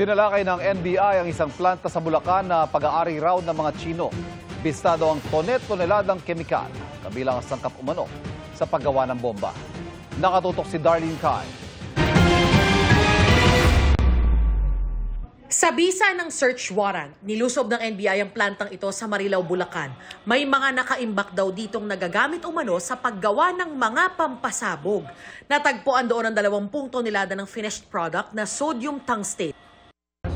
Sinalakay ng NBI ang isang planta sa Bulacan na pag-aari raw ng mga Chino. Bistado ang toneladang kemikal, kabilang ang sangkap umano sa paggawa ng bomba. Nakatutok si Darlene Kai. Sa bisa ng search warrant, nilusob ng NBI ang plantang ito sa Marilao, Bulacan. May mga nakaimbak daw ditong nagagamit umano sa paggawa ng mga pampasabog. Natagpuan doon ang 20 tonelada ng finished product na sodium tungstate.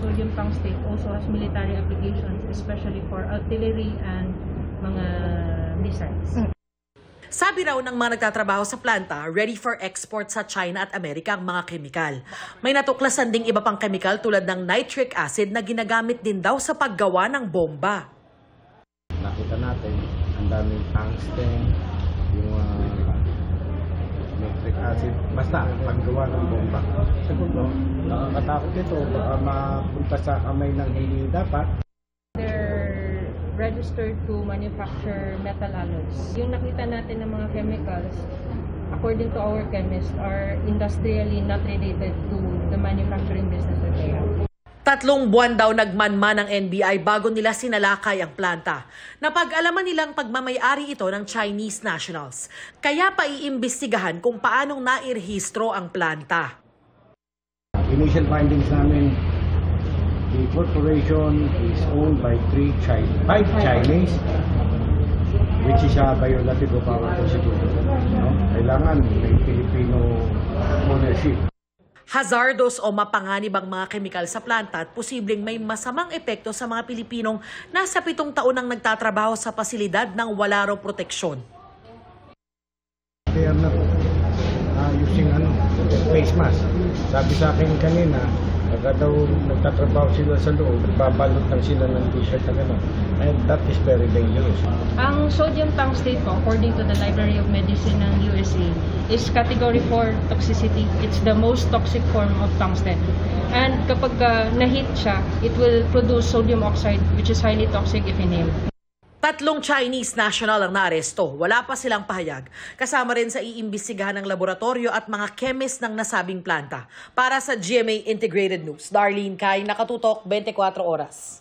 Sodium tungstate also has military applications, especially for artillery and mga missiles. Sabi raw ng mga nagtatrabaho sa planta, ready for export sa China at Amerika ang mga kemikal. May natuklasan ding iba pang kemikal tulad ng nitric acid na ginagamit din daw sa paggawa ng bomba. Nakita natin, ang daming tungsten, yung nitric acid, basta paggawa ng bomba. Segundo, nakakatakot ito, baka mapunta sa kamay ng hindi dapat. Registered to manufacture metal alloys. Yung nakita natin ng mga chemicals, according to our chemists, are industrially not related to the manufacturing business that they have. 3 buwan daw nagmanman ng NBI bago nila sinalakay ang planta. Napag-alaman nilang pagmamayari ito ng Chinese nationals. Kaya paiimbestigahan kung paanong nairehistro ang planta. Initial findings namin, the corporation is owned by 5 Chinese, which is a violative of our constitution. No? Kailangan may Filipino ownership. Hazardous o mapanganib ang mga kemikal sa planta at posibleng may masamang epekto sa mga Pilipinong nasa 7 taon nang nagtatrabaho sa pasilidad ng wala raw proteksyon. They are not using face mask. Sabi sa akin kanina, pagka daw nagtatrabaho sila sa loob, nagbabalot lang sila ng t-shirt na gano'n. And that is very dangerous. Ang sodium tungstate po, according to the Library of Medicine ng USA, is category 4 toxicity. It's the most toxic form of tungsten. And kapag na-heat siya, it will produce sodium oxide, which is highly toxic if inhaled. 3 Chinese national ang naaresto. Wala pa silang pahayag. Kasama rin sa iimbestigahan ng laboratorio at mga chemist ng nasabing planta. Para sa GMA Integrated News, Darlene Kai, Nakatutok, 24 Oras.